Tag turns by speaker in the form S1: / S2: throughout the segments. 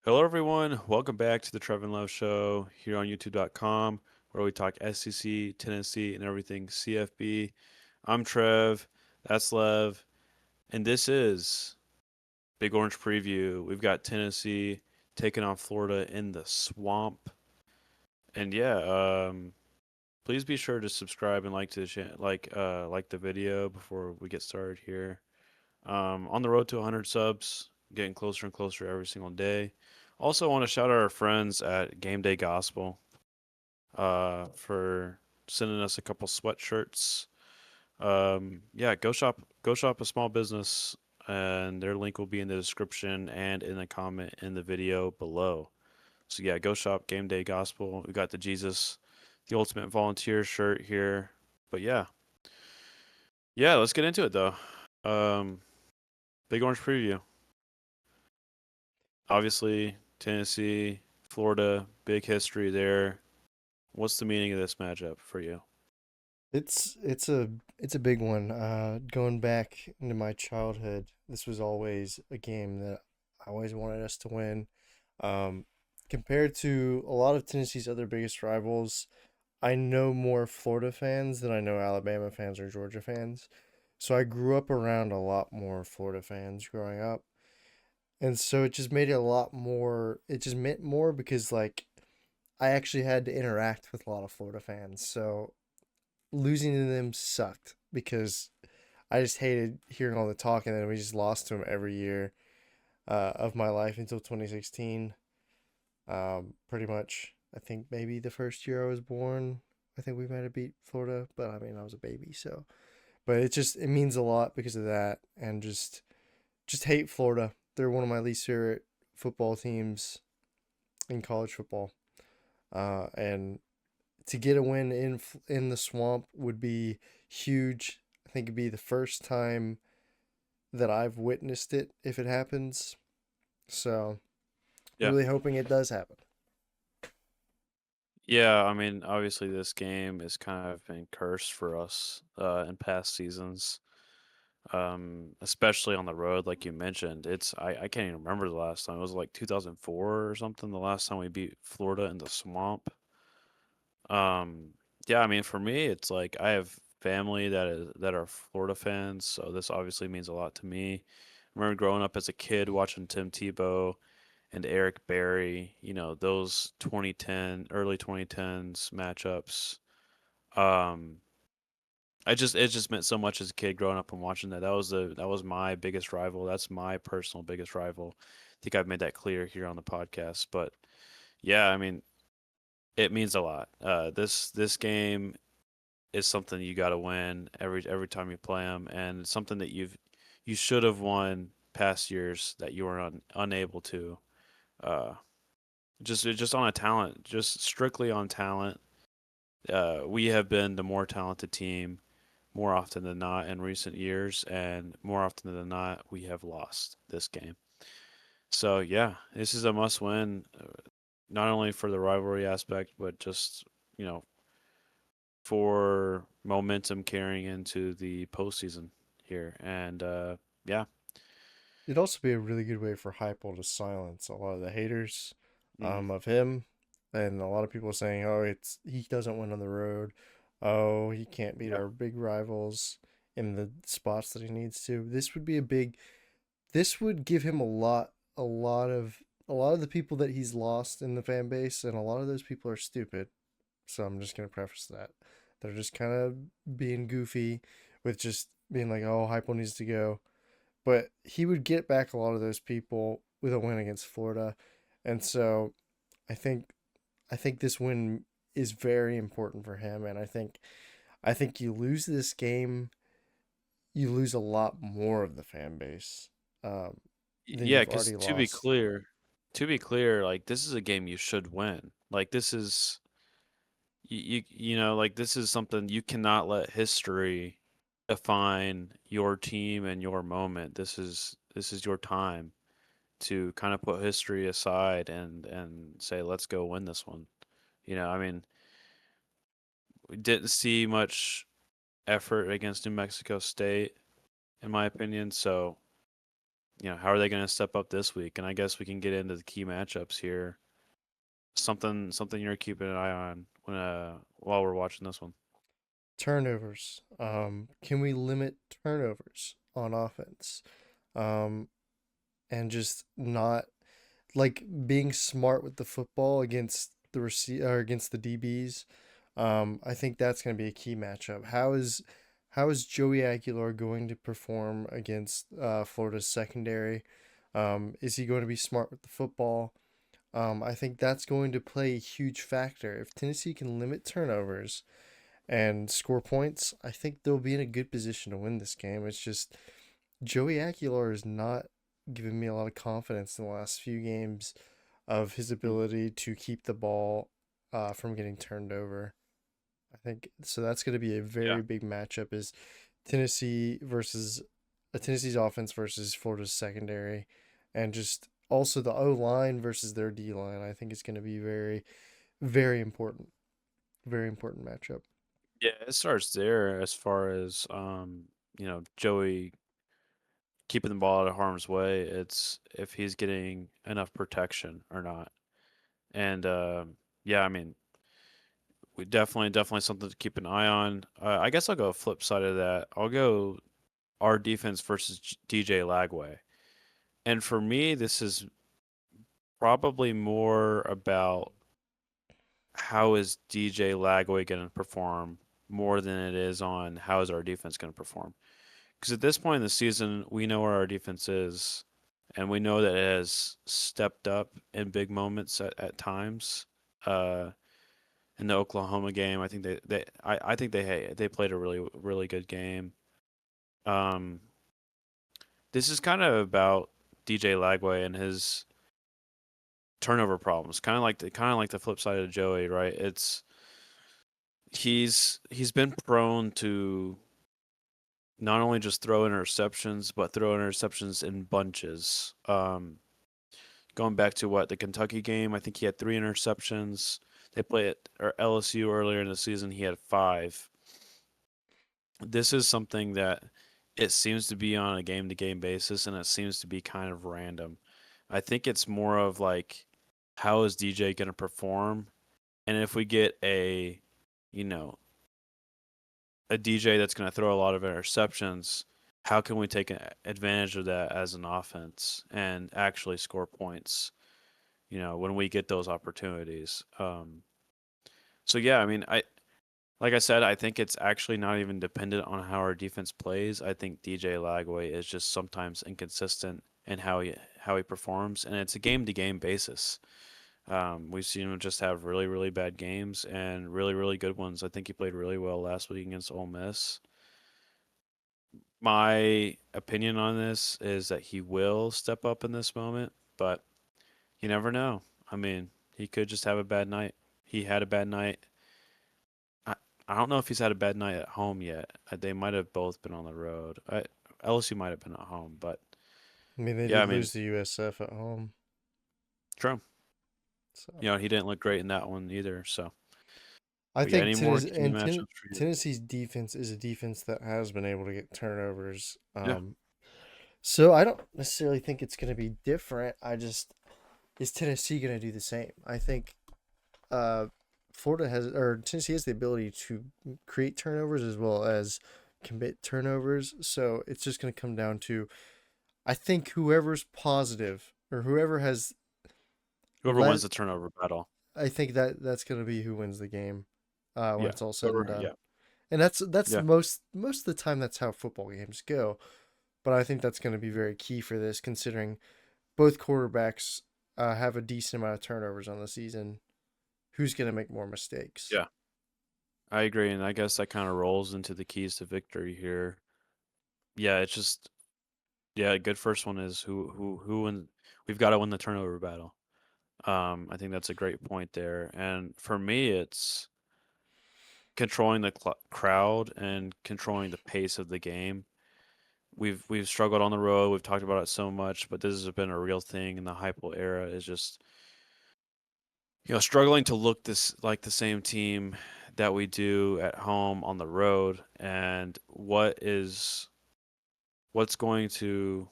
S1: Hello, everyone. Welcome back to the Trev and Lev Show here on YouTube.com, where we talk SEC, Tennessee, and everything CFB. I'm Trev. That's Lev. And this is Big Orange Preview. We've got Tennessee taking on Florida in the swamp. And please be sure to subscribe and like to the like the video before we get started here. On the road to 100 subs, getting closer and closer every single day. Also, want to shout out our friends at Game Day Gospel for sending us a couple sweatshirts. Go shop a small business, and their link will be in the description and in the comment in the video below. So yeah, go shop Game Day Gospel. We got the Ultimate Volunteer shirt here. But yeah, let's get into it though. Um, Big Orange Preview. Obviously, Tennessee, Florida, big history there. What's the meaning of this matchup for you?
S2: It's a big one. Going back into my childhood, this was always a game that I always wanted us to win. Um, Compared to a lot of Tennessee's other biggest rivals, I know more Florida fans than I know Alabama fans or Georgia fans. So I grew up around a lot more Florida fans growing up. And so it just made it a lot more, it just meant more because I actually had to interact with a lot of Florida fans. So losing to them sucked because I just hated hearing all the talk, and then we just lost to them every year of my life until 2016. Pretty much, I think maybe the first year I was born, I think we might have beat Florida, but I mean I was a baby, so. But it means a lot because of that, and just hate Florida. They're one of my least favorite football teams in college football, and to get a win in the swamp would be huge. I think it'd be the first time that I've witnessed it if it happens. So
S1: Yeah.
S2: really hoping it does happen.
S1: Yeah, I mean, obviously this game is kind of been cursed for us in past seasons. Especially on the road, like you mentioned. I can't even remember the last time. It was like 2004 or something, the last time we beat Florida in the swamp. Um, yeah, I mean, for me, it's like I have family that are Florida fans, so this obviously means a lot to me. I remember growing up as a kid watching Tim Tebow and Eric Berry, those early 2010s matchups. Um, it just meant so much as a kid growing up and watching that. That was my biggest rival. That's my personal biggest rival. I think I've made that clear here on the podcast, but yeah, I mean, it means a lot. This game is something you got to win every time you play them, and it's something that you should have won past years that you were unable to. Uh, just on a talent, just strictly on talent. We have been the more talented team more often than not in recent years, and more often than not, we have lost this game. So yeah, this is a must win, not only for the rivalry aspect, but just you know for momentum carrying into the postseason here. And yeah,
S2: It'd also be a really good way for Heupel to silence a lot of the haters
S1: hmm
S2: of him, and a lot of people saying, "Oh, it's he doesn't win on the road. Oh, he can't beat
S1: yeah,
S2: our big rivals in the spots that he needs to." This would be a big. This would give him a lot of the people that he's lost in the fan base, and a lot of those people are stupid. So I'm just gonna preface that. They're just kind of being goofy with just being like, "Oh, Hypo needs to go," but he would get back a lot of those people with a win against Florida, and so I think I think this win is very important for him, and I think you lose this game, you lose a lot more of the fan base um, than
S1: yeah.
S2: you've
S1: Because
S2: already lost.
S1: to be clear, like this is a game you should win. Like this is like this is something you cannot let history define your team and your moment. This is your time to kind of put history aside and say let's go win this one. I mean, we didn't see much effort against New Mexico State in my opinion, so how are they going to step up this week? And I guess we can get into the key matchups here. Something you're keeping an eye on while we're watching this one.
S2: Turnovers. Can we limit turnovers on offense? Um, and just not like being smart with the football against the or against the DBs. I think that's going to be a key matchup. How is Joey Aguilar going to perform against Florida's secondary? Is he going to be smart with the football? I think that's going to play a huge factor. If Tennessee can limit turnovers and score points, I think they'll be in a good position to win this game. It's just Joey Aguilar is not giving me a lot of confidence in the last few games of his
S1: Mm.
S2: ability to keep the ball from getting turned over. I think so. That's going to be a
S1: Yeah.
S2: very big matchup. Is Tennessee versus Tennessee's offense versus Florida's secondary, and just also the O line versus their D line. I think it's going to be very, very important. Very important matchup.
S1: Yeah, it starts there as far as Joey keeping the ball out of harm's way. It's if he's getting enough protection or not. And yeah, I mean, we definitely something to keep an eye on. I guess I'll go flip side of that. I'll go our defense versus DJ Lagway. And for me, this is probably more about how is DJ Lagway going to perform more than it is on how is our defense going to perform. Because at this point in the season, we know where our defense is, and we know that it has stepped up in big moments at times. Uh, in the Oklahoma game, I think I think they played a really good game. Um, this is kind of about DJ Lagway and his turnover problems, kind of like the flip side of Joey, right? It's he's been prone to not only just throw interceptions, but throw interceptions in bunches. Going back to the Kentucky game, I think he had 3 interceptions. They played at or LSU earlier in the season. He had 5. This is something that it seems to be on a game to game basis, and it seems to be kind of random. I think it's more of like, how is DJ going to perform? And if we get you know, a DJ that's going to throw a lot of interceptions, how can we take advantage of that as an offense and actually score points? When we get those opportunities. So yeah, I mean, like I said, I think it's actually not even dependent on how our defense plays. I think DJ Lagway is just sometimes inconsistent in how he performs, and it's a game to game basis. We've seen him just have really bad games and really good ones. I think he played really well last week against Ole Miss. My opinion on this is that he will step up in this moment, but you never know. I mean, he could just have a bad night. He had a bad night. I, I don't know if he's had a bad night at home yet. They might have both been on the road. LSU might have been at home, but
S2: I mean, they
S1: yeah, I
S2: did
S1: mean,
S2: lose to USF at home,
S1: true.
S2: so
S1: He didn't look great in that one either. So,
S2: I
S1: but yeah,
S2: think
S1: any more key matchups for you?
S2: Tennessee's defense is a defense that has been able to get turnovers.
S1: Yeah,
S2: So I don't necessarily think it's going to be different. I just is Tennessee going to do the same? I think uh, Florida has or Tennessee has the ability to create turnovers as well as commit turnovers. So it's just going to come down to I think whoever's positive or whoever has
S1: whoever wins
S2: let
S1: the turnover battle.
S2: I think that's going to be who wins the game when
S1: Yeah,
S2: it's all said and
S1: whoever.
S2: done.
S1: Yeah,
S2: And that's
S1: yeah,
S2: most of the time that's how football games go. But I think that's going to be very key for this, considering both quarterbacks have a decent amount of turnovers on the season. Who's going to make more mistakes?
S1: yeah. I agree, and I guess that kind of rolls into the keys to victory here. Yeah, it's just yeah. A good first one is who win. We've got to win the turnover battle. I think that's a great point there. And for me, it's controlling the crowd and controlling the pace of the game. We've struggled on the road. We've talked about it so much, but this has been a real thing in the Heupel era. Is just struggling to look this like the same team that we do at home on the road, and what's going to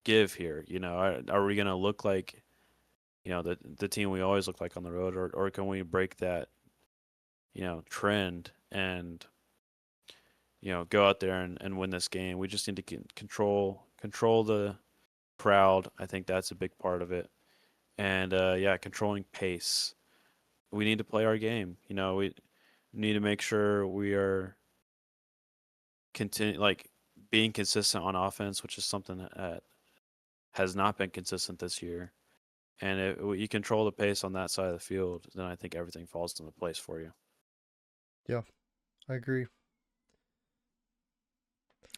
S1: give here? Are we gonna look like the team we always look like on the road, or can we break that trend and go out there and win this game? We just need to control the crowd. I think that's a big part of it, and yeah, controlling pace. We need to play our game. We need to make sure we are continue like being consistent on offense, which is something that has not been consistent this year. And if you control the pace on that side of the field, then I think everything falls into place for you.
S2: Yeah, I agree.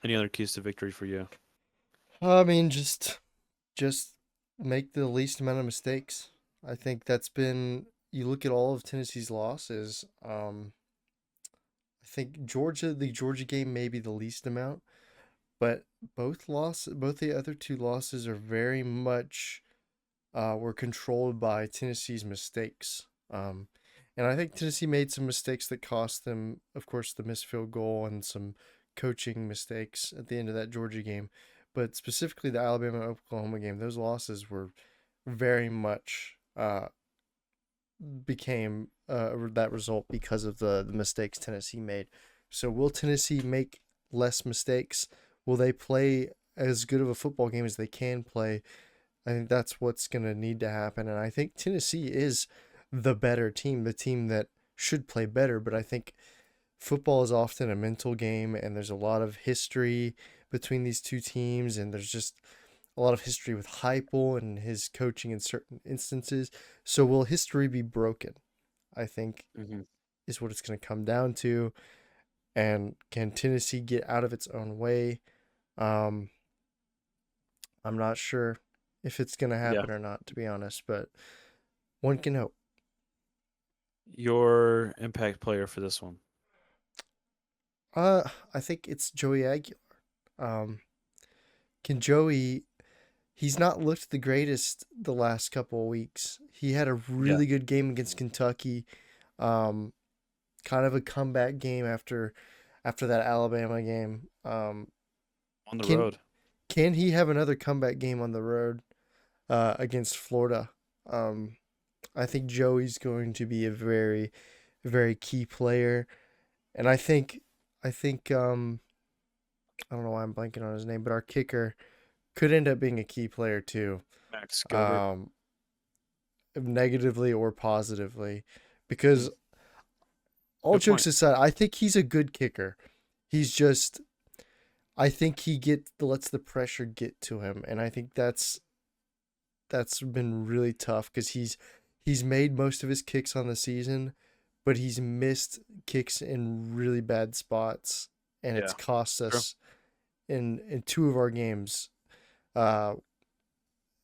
S1: Any other keys to victory for you?
S2: I mean, just make the least amount of mistakes. I think that's been. You look at all of Tennessee's losses. I think the Georgia game, maybe the least amount, but both the other two losses are very much were controlled by Tennessee's mistakes. And I think Tennessee made some mistakes that cost them, of course, the missed field goal and some coaching mistakes at the end of that Georgia game. But specifically the Alabama Oklahoma game, those losses were very much became that result because of the mistakes Tennessee made. So will Tennessee make less mistakes? Will they play as good of a football game as they can play? I think that's what's going to need to happen. And I think Tennessee is the better team, the team that should play better. But I think football is often a mental game, and there's a lot of history between these two teams, and there's just a lot of history with Heupel and his coaching in certain instances. So will history be broken? I think
S1: Hmm.
S2: is what it's going to come down to. And can Tennessee get out of its own way? Um, I'm not sure if it's going to
S1: Yeah.
S2: happen or not, to be honest, but one can hope.
S1: Your impact player for this one.
S2: Uh, I think it's Joey Aguilar. Um, can Joey? He's not looked the greatest the last couple of weeks. He had a
S1: Yeah.
S2: really good game against Kentucky. Um, kind of a comeback game after that Alabama game.
S1: On the
S2: Can
S1: road.
S2: can he have another comeback game on the road against Florida? Um, I think Joey's going to be a very key player, and I think I don't know why I'm blanking on his name, but our kicker could end up being a key player too,
S1: Max Gilbert.
S2: um, negatively or positively,
S1: Mm,
S2: because all
S1: good
S2: jokes
S1: point.
S2: aside, I think he's a good kicker. He's just I think he lets the pressure get to him, and I think that's been really tough because he's made most of his kicks on the season, but he's missed kicks in really bad spots, and it's
S1: Yeah.
S2: cost
S1: True.
S2: us in two of our games. Uh,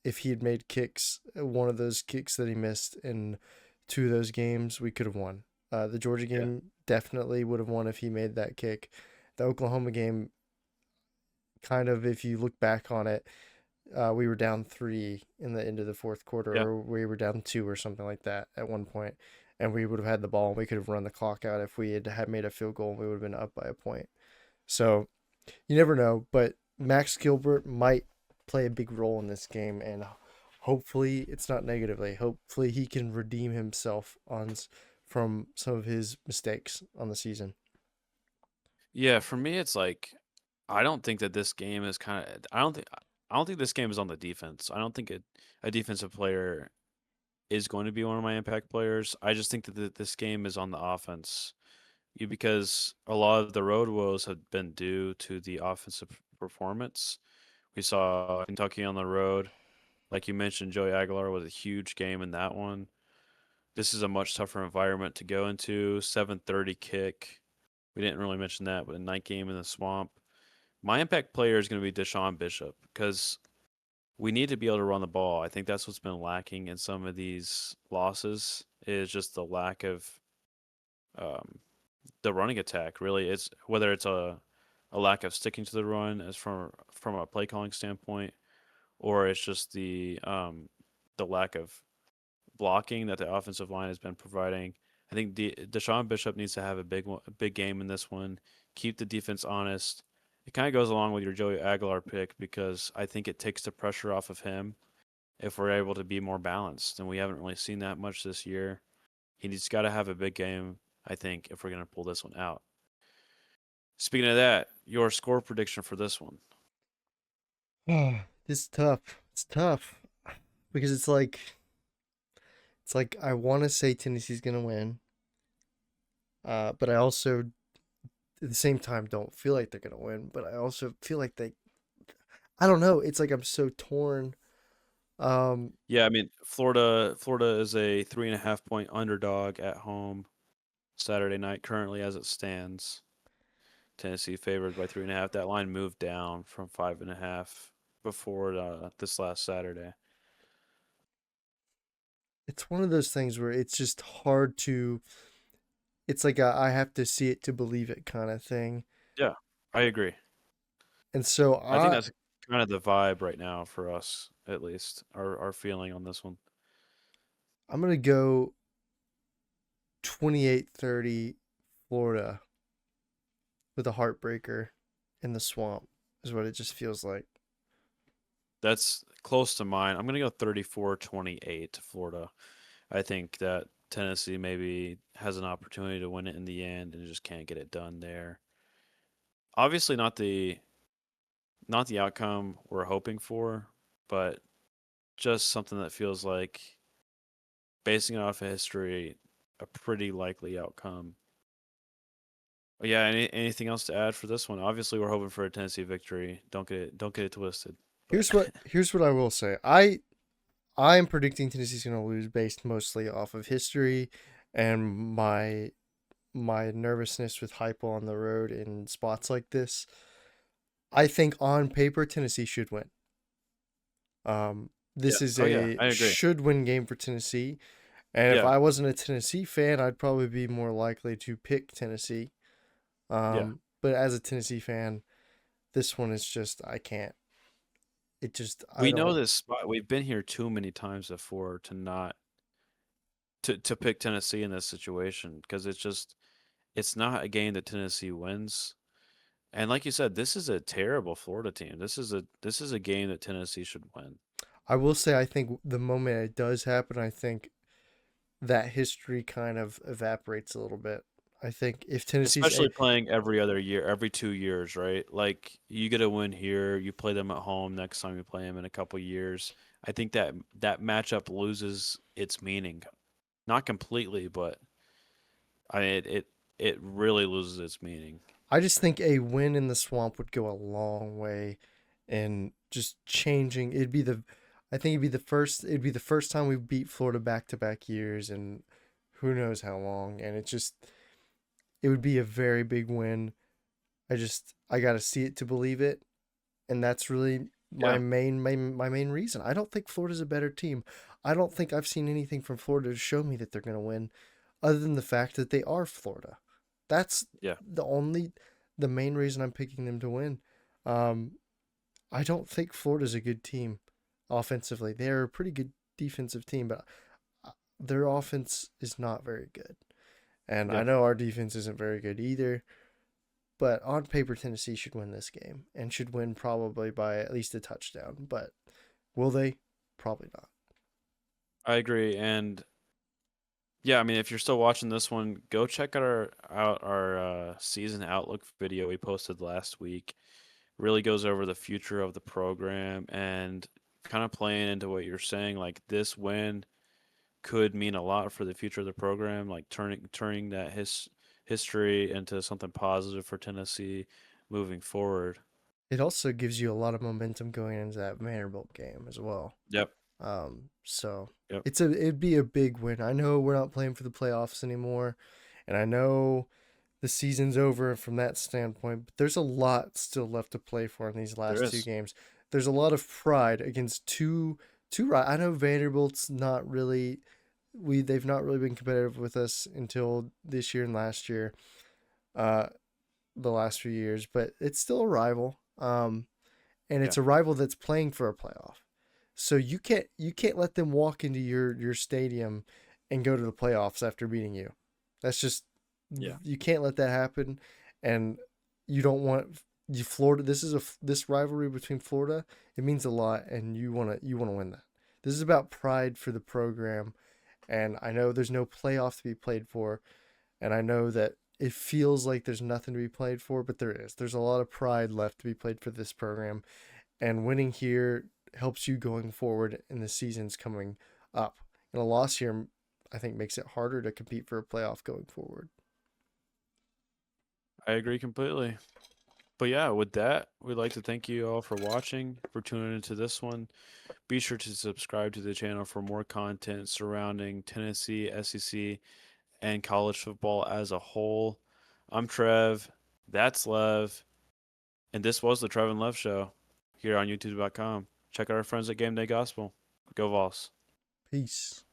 S2: if he had made kicks, one of those kicks that he missed in two of those games, we could have won. The Georgia
S1: Yeah.
S2: game definitely would have won if he made that kick. The Oklahoma game, kind of, if you look back on it, we were down three in the end of the fourth quarter,
S1: Yeah.
S2: or we were down two or something like that at one point, and we would have had the ball and we could have run the clock out if we had made a field goal. And we would have been up by a point. So you never know, but Max Gilbert might play a big role in this game, and hopefully it's not negatively. Hopefully he can redeem himself from some of his mistakes on the season.
S1: Yeah. For me, it's like I don't think that this game is kind of. I don't think this game is on the defense. I don't think a defensive player is going to be one of my impact players. I just think that this game is on the offense. Because a lot of the road woes have been due to the offensive performance. We saw Kentucky on the road. Like you mentioned, Joey Aguilar was a huge game in that one. This is a much tougher environment to go into. 7:30 kick. We didn't really mention that, but a night game in the swamp. My impact player is going to be Deshaun Bishop because we need to be able to run the ball. I think that's what's been lacking in some of these losses is just the lack of um, the running attack. Really, it's whether it's a lack of sticking to the run as from a play calling standpoint, or it's just the lack of blocking that the offensive line has been providing. I think Deshaun Bishop needs to have a big game in this one. Keep the defense honest, it kind of goes along with your Joey Aguilar pick because I think it takes the pressure off of him if we're able to be more balanced. And we haven't really seen that much this year. He's got to have a big game, I think, if we're going to pull this one out. Speaking of that, your score prediction for this one.
S2: This is tough. It's tough because it's like I want to say Tennessee's gonna win, but I also at the same time don't feel like they're gonna win. But I also feel like they. I don't know. It's like I'm so torn. Um,
S1: Yeah, I mean, Florida is a 3.5 point underdog at home Saturday night, currently as it stands. Tennessee favored by 3.5. That line moved down from 5.5 before this last Saturday.
S2: it's one of those things where it's just hard to. It's like I have to see it to believe it kind of thing,
S1: Yeah, I agree.
S2: and so
S1: I think that's kind of the vibe right now for us, at least, our feeling on this one.
S2: I'm gonna go 28-30 Florida with a heartbreaker in the swamp is what it just feels like.
S1: That's close to mine. I'm going to go 34-28 to Florida. I think that Tennessee maybe has an opportunity to win it in the end and just can't get it done there. Obviously not the outcome we're hoping for, but just something that feels like basing it off of history, a pretty likely outcome. Yeah, anything else to add for this one? Obviously, we're hoping for a Tennessee victory. Don't get it twisted. But
S2: Here's what I will say. I'm predicting Tennessee's going to lose based mostly off of history and my nervousness with hypo on the road in spots like this. I think on paper Tennessee should win.
S1: yeah,
S2: This is
S1: oh yeah,
S2: a
S1: I agree.
S2: should win game for Tennessee, and if
S1: Yeah,
S2: I wasn't a Tennessee fan, I'd probably be more likely to pick Tennessee.
S1: yeah.
S2: But as a Tennessee fan, this one is just I can't. It just I
S1: We know
S2: don't.
S1: this spot. We've been here too many times before to not to pick Tennessee in this situation because it's not a game that Tennessee wins. And like you said, this is a terrible Florida team. This is a game that Tennessee should win.
S2: I will say I think the moment it does happen, I think that history kind of evaporates a little bit. I think if Tennessee's
S1: Especially playing every other year, every 2 years, right? Like you get a win here, you play them at home. Next time you play them in a couple years, I think that matchup loses its meaning. Not completely, but I mean, it really loses its meaning.
S2: I just think a win in the swamp would go a long way in just changing. I think it'd be the first time we beat Florida back to back years and who knows how long. And it would be a very big win. I got to see it to believe it. And that's really
S1: Yeah,
S2: my main reason. I don't think Florida's a better team. I don't think I've seen anything from Florida to show me that they're going to win other than the fact that they are Florida. That's
S1: yeah,
S2: the main reason I'm picking them to win. Um, I don't think Florida's a good team offensively. They're a pretty good defensive team, but their offense is not very good. And I
S1: yeah.
S2: know our defense isn't very good either. But on paper, Tennessee should win this game and should win probably by at least a touchdown. But will they? Probably not.
S1: I agree. And yeah, I mean, if you're still watching this one, go check out our season outlook video we posted last week. Really goes over the future of the program and kind of playing into what you're saying. Like this win could mean a lot for the future of the program, like turning that history into something positive for Tennessee moving forward.
S2: It also gives you a lot of momentum going into that Vanderbilt game as well.
S1: Yep.
S2: So
S1: Yep.
S2: it'd be a big win. I know we're not playing for the playoffs anymore, and I know the season's over from that standpoint, but there's a lot still left to play for in these
S1: There
S2: last two
S1: is.
S2: games. There's a lot of pride against two. I know Vanderbilt's not really they've not really been competitive with us until this year and last year, uh, the last few years, but it's still a rival. And
S1: Yeah.
S2: it's a rival that's playing for a playoff. So you can't let them walk into your stadium and go to the playoffs after beating you. That's just
S1: Yeah.
S2: you can't let that happen, and you don't want Florida. This rivalry between Florida. It means a lot, and you wanna win that. This is about pride for the program, and I know there's no playoff to be played for, and I know that it feels like there's nothing to be played for, but there is. There's a lot of pride left to be played for this program, and winning here helps you going forward in the seasons coming up. And a loss here, I think, makes it harder to compete for a playoff going forward.
S1: I agree completely. But yeah, with that, we'd like to thank you all for watching, for tuning into this one. Be sure to subscribe to the channel for more content surrounding Tennessee, SEC, and college football as a whole. I'm Trev. That's Lev. And this was the Trev and Lev Show here on YouTube.com. Check out our friends at Game Day Gospel. Go Vols.
S2: Peace.